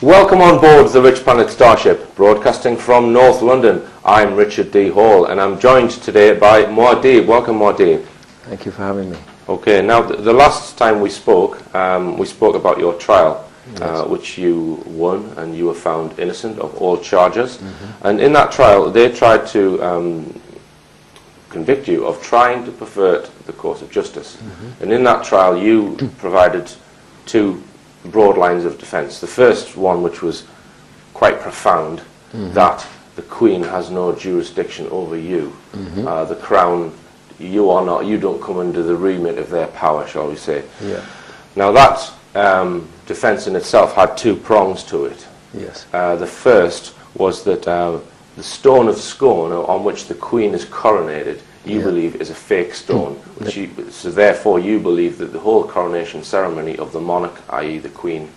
Welcome on board the Rich Planet Starship, broadcasting from North London. I'm Richard D. Hall, and I'm joined today by Muad'Dib. Welcome, Muad'Dib. Thank you for having me. Okay, now the last time we spoke about your trial, yes, which you won, and you were found innocent of all charges. Mm-hmm. And in that trial, they tried to convict you of trying to pervert the course of justice. Mm-hmm. And in that trial, you provided two broad lines of defence. The first one, which was quite profound, mm-hmm, that the Queen has no jurisdiction over you. Mm-hmm. The Crown, you don't come under the remit of their power, shall we say. Yeah. Now that defence in itself had two prongs to it. Yes. The first was that the stone of scorn on which the Queen is coronated, you believe is a fake stone. So therefore you believe that the whole coronation ceremony of the monarch, i.e. the Queen,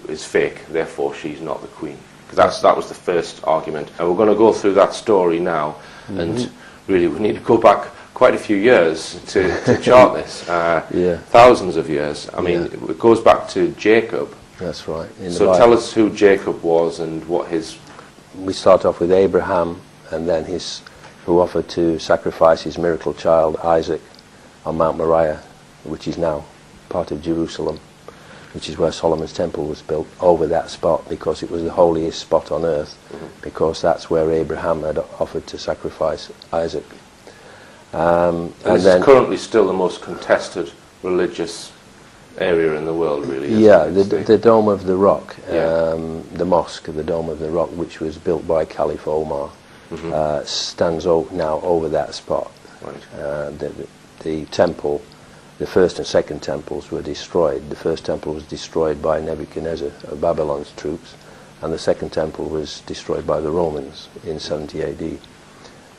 is fake. Therefore she's not the Queen. Because that was the first argument. And we're going to go through that story now. Mm-hmm. And really we need to go back quite a few years to chart this. Thousands of years. I mean, it goes back to Jacob. That's right. So tell us who Jacob was and what his... We start off with Abraham, and then who offered to sacrifice his miracle child Isaac on Mount Moriah, which is now part of Jerusalem, which is where Solomon's temple was built, over that spot, because it was the holiest spot on earth, mm-hmm, because that's where Abraham had offered to sacrifice Isaac. And this is currently still the most contested religious area in the world, really. Yeah, the Dome of the Rock, the mosque, the Dome of the Rock, which was built by Caliph Omar, mm-hmm, stands now over that spot. Right. The temple, the first and second temples were destroyed. The first temple was destroyed by Nebuchadnezzar of Babylon's troops, and the second temple was destroyed by the Romans in 70 AD.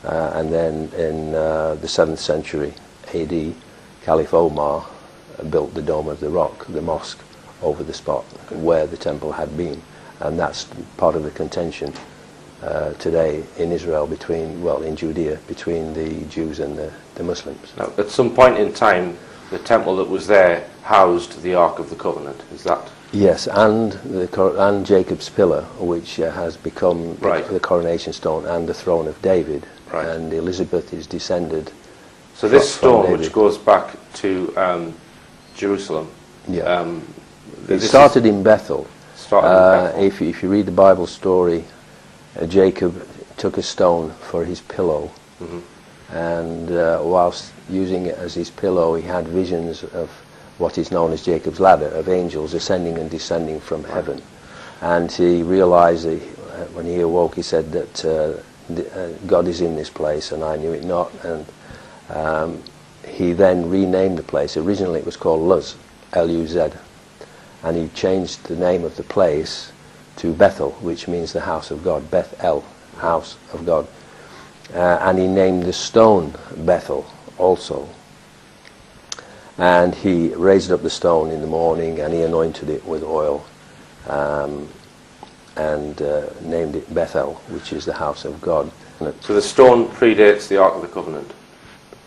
And then in the 7th century AD, Caliph Omar built the Dome of the Rock, the mosque, over the spot where the temple had been. And that's part of the contention today in Israel in Judea, between the Jews and the Muslims. Now, at some point in time, the temple that was there housed the Ark of the Covenant, is that? Yes, and Jacob's pillar, which has become the Coronation Stone and the throne of David. Right. And Elizabeth is descended. So this stone, which goes back to Jerusalem. Yeah. It started in Bethel. If you read the Bible story, Jacob took a stone for his pillow, mm-hmm, and whilst using it as his pillow, he had visions of what is known as Jacob's ladder, of angels ascending and descending from heaven. And he realized that when he awoke, he said that God is in this place, and I knew it not. And he then renamed the place. Originally it was called Luz, L-U-Z, and he changed the name of the place to Bethel, which means the house of God, Bethel, house of God. And he named the stone Bethel also. And he raised up the stone in the morning, and he anointed it with oil, and named it Bethel, which is the house of God. So the stone predates the Ark of the Covenant?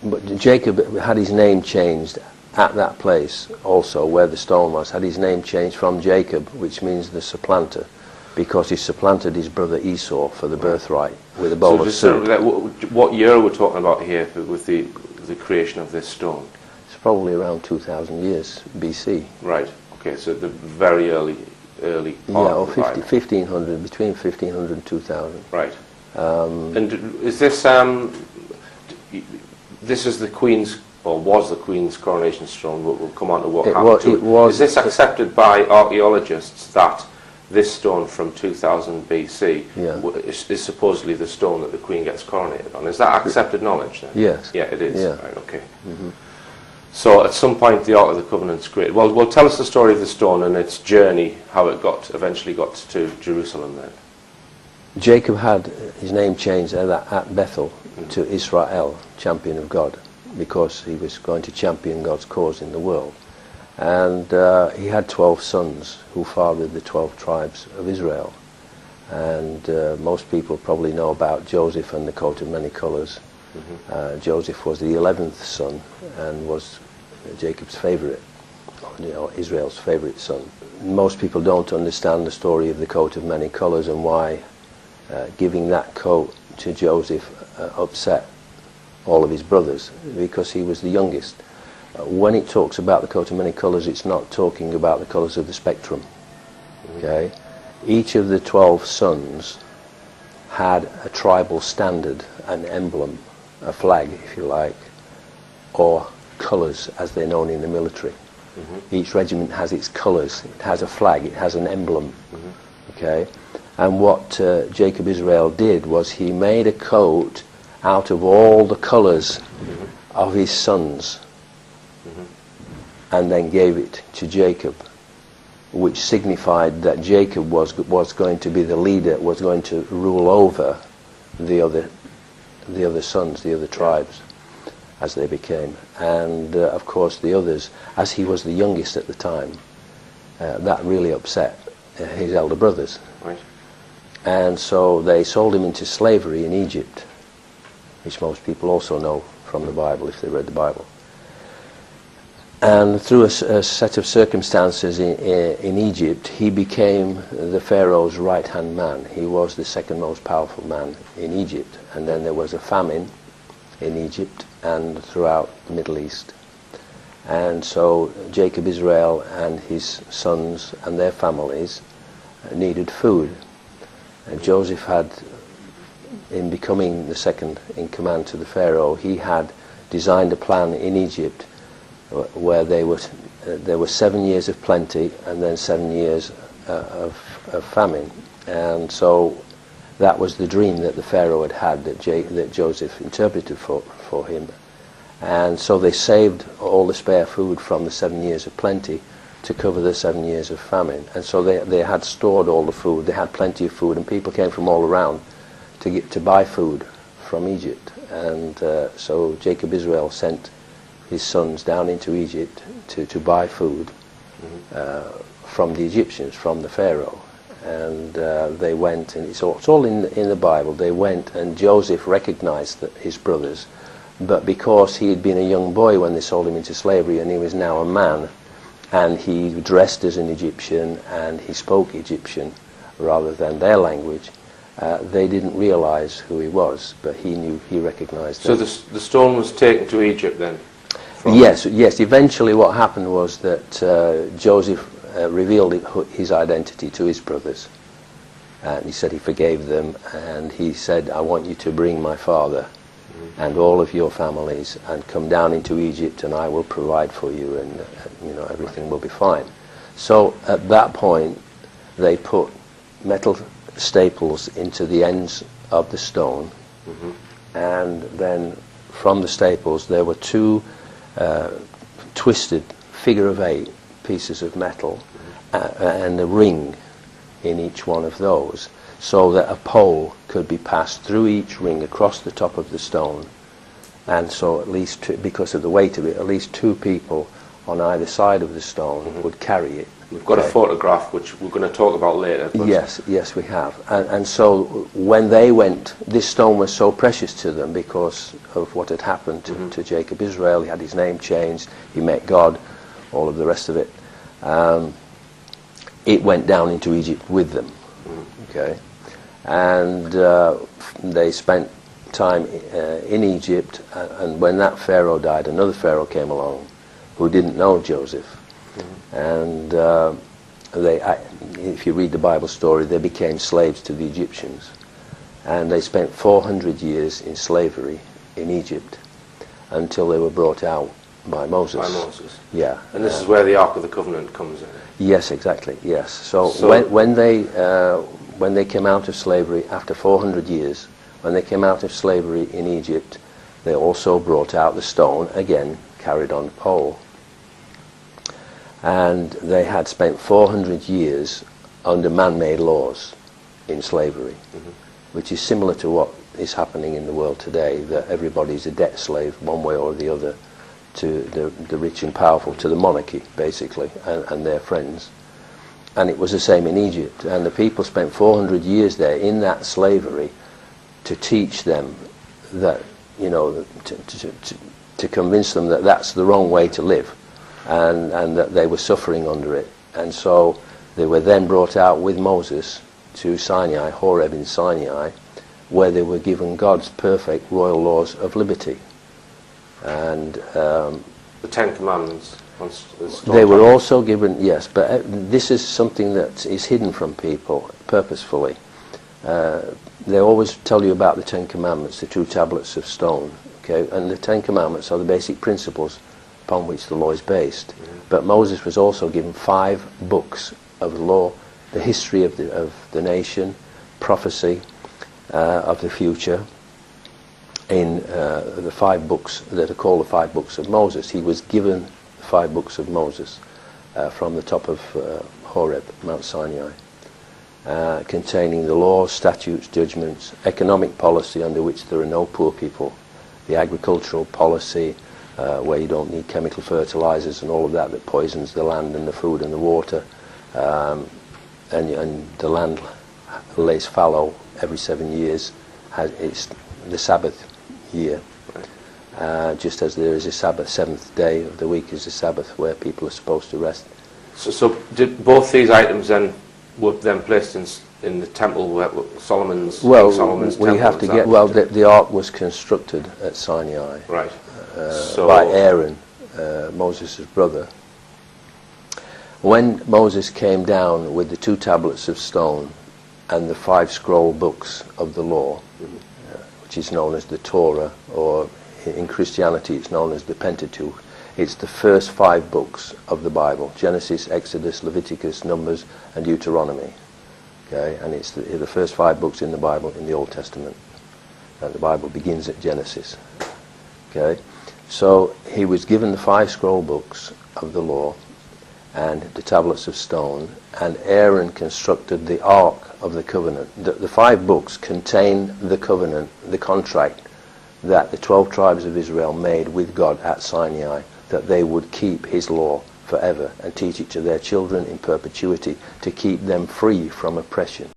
But Jacob had his name changed at that place also, where the stone was, had his name changed from Jacob, which means the supplanter, because he supplanted his brother Esau for the birthright with a bowl of soup. What year are we talking about here with the creation of this stone? It's probably around 2,000 years BC. Right, okay, so the very early part of the Bible. 1500, between 1500 and 2000. Right. And is this, this is the Queen's, or was the Queen's coronation stone? We'll come on to what happened to it. Is this accepted by archaeologists that this stone from 2000 BC is supposedly the stone that the Queen gets coronated on? Is that accepted knowledge then? Yes. Yeah, it is. Yeah. Right, okay. Mm-hmm. So at some point the Ark of the Covenant's created. Well, tell us the story of the stone and its journey, how it eventually got to Jerusalem then. Jacob had his name changed at Bethel to Israel, champion of God, because he was going to champion God's cause in the world. And he had 12 sons who fathered the 12 tribes of Israel. And most people probably know about Joseph and the coat of many colors. Mm-hmm. Joseph was the 11th son and was Jacob's favorite, Israel's favorite son. most people don't understand the story of the coat of many colours and why giving that coat to Joseph upset all of his brothers, because he was the youngest. When it talks about the coat of many colours, it's not talking about the colours of the spectrum. Okay? Each of the 12 sons had a tribal standard, an emblem, a flag, if you like, or colours as they're known in the military. Each regiment has its colours, it has a flag, it has an emblem. Okay? And what Jacob Israel did was he made a coat out of all the colours of his sons, and then gave it to Jacob, which signified that Jacob was going to be the leader, was going to rule over the other sons, the other tribes, as they became. And of course the others, as he was the youngest at the time, that really upset his elder brothers. Right. And so they sold him into slavery in Egypt, which most people also know from the Bible if they read the Bible. And through a set of circumstances in Egypt, he became the Pharaoh's right-hand man. He was the second most powerful man in Egypt. And then there was a famine in Egypt and throughout the Middle East. And so Jacob Israel and his sons and their families needed food. And Joseph had, in becoming the second in command to the Pharaoh, he had designed a plan in Egypt where there were 7 years of plenty and then 7 years of famine. And so that was the dream that the Pharaoh had that Joseph interpreted for him. And so they saved all the spare food from the 7 years of plenty to cover the 7 years of famine. And so they had stored all the food, they had plenty of food, and people came from all around to buy food from Egypt. And so Jacob Israel sent his sons down into Egypt to buy food from the Egyptians, from the Pharaoh. And they went, and it's all in the Bible. They went, and Joseph recognized his brothers, but because he had been a young boy when they sold him into slavery, and he was now a man, and he dressed as an Egyptian, and he spoke Egyptian rather than their language, they didn't realize who he was, but he recognized them. So the stone was taken to Egypt then? Yes. Eventually what happened was that Joseph revealed his identity to his brothers, and he said he forgave them, and he said, I want you to bring my father and all of your families and come down into Egypt, and I will provide for you, and everything will be fine. So at that point they put metal staples into the ends of the stone, and then from the staples there were two twisted figure of 8 pieces of metal and a ring in each one of those, so that a pole could be passed through each ring across the top of the stone. And so at least because of the weight of it, at least 2 people on either side of the stone would carry it. We've got a photograph which we're going to talk about later. Yes, we have. And so when they went, this stone was so precious to them because of what had happened to Jacob Israel. He had his name changed, he met God, all of the rest of it. It went down into Egypt with them. Okay, and they spent time in Egypt, and when that Pharaoh died, another Pharaoh came along who didn't know Joseph. And if you read the Bible story, they became slaves to the Egyptians, and they spent 400 years in slavery in Egypt until they were brought out by Moses. Yeah. And this is where the Ark of the Covenant comes in. Yes, exactly. Yes. So when they came out of slavery after 400 years, when they came out of slavery in Egypt, they also brought out the stone, again carried on a pole. And they had spent 400 years under man-made laws in slavery, which is similar to what is happening in the world today, that everybody's a debt slave one way or the other to the rich and powerful, to the monarchy basically, and their friends. And it was the same in Egypt, and the people spent 400 years there in that slavery to teach them that, to convince them that that's the wrong way to live, and that they were suffering under it. And so They were then brought out with Moses to Sinai, Horeb in Sinai, where they were given God's perfect royal laws of liberty. And the Ten Commandments. They were also given, yes, but this is something that is hidden from people purposefully. They always tell you about the Ten Commandments, the 2 tablets of stone, okay? And the Ten Commandments are the basic principles upon which the law is based. Mm-hmm. But Moses was also given 5 books of the law, the history of the nation, prophecy of the future, in the 5 books that are called the 5 books of Moses. He was given 5 books of Moses from the top of Horeb, Mount Sinai, containing the laws, statutes, judgments, economic policy under which there are no poor people, the agricultural policy where you don't need chemical fertilizers and all of that poisons the land and the food and the water, and the land lays fallow every 7 years. It's the Sabbath year. Just as there is a Sabbath, 7th day of the week is a Sabbath where people are supposed to rest. So did both these items then were then placed in the temple where Solomon's temple? We have to get. Well, the ark was constructed at Sinai, right? By Aaron, Moses' brother. When Moses came down with the 2 tablets of stone and the 5 scroll books of the law, which is known as the Torah, or in Christianity it's known as the Pentateuch. It's the first 5 books of the Bible: Genesis, Exodus, Leviticus, Numbers, and Deuteronomy. Okay, and it's the first 5 books in the Bible in the Old Testament. And the Bible begins at Genesis. Okay, so he was given the 5 scroll books of the law and the tablets of stone, and Aaron constructed the Ark of the Covenant. The 5 books contain the covenant, the contract that the 12 tribes of Israel made with God at Sinai, that they would keep his law forever and teach it to their children in perpetuity, to keep them free from oppression.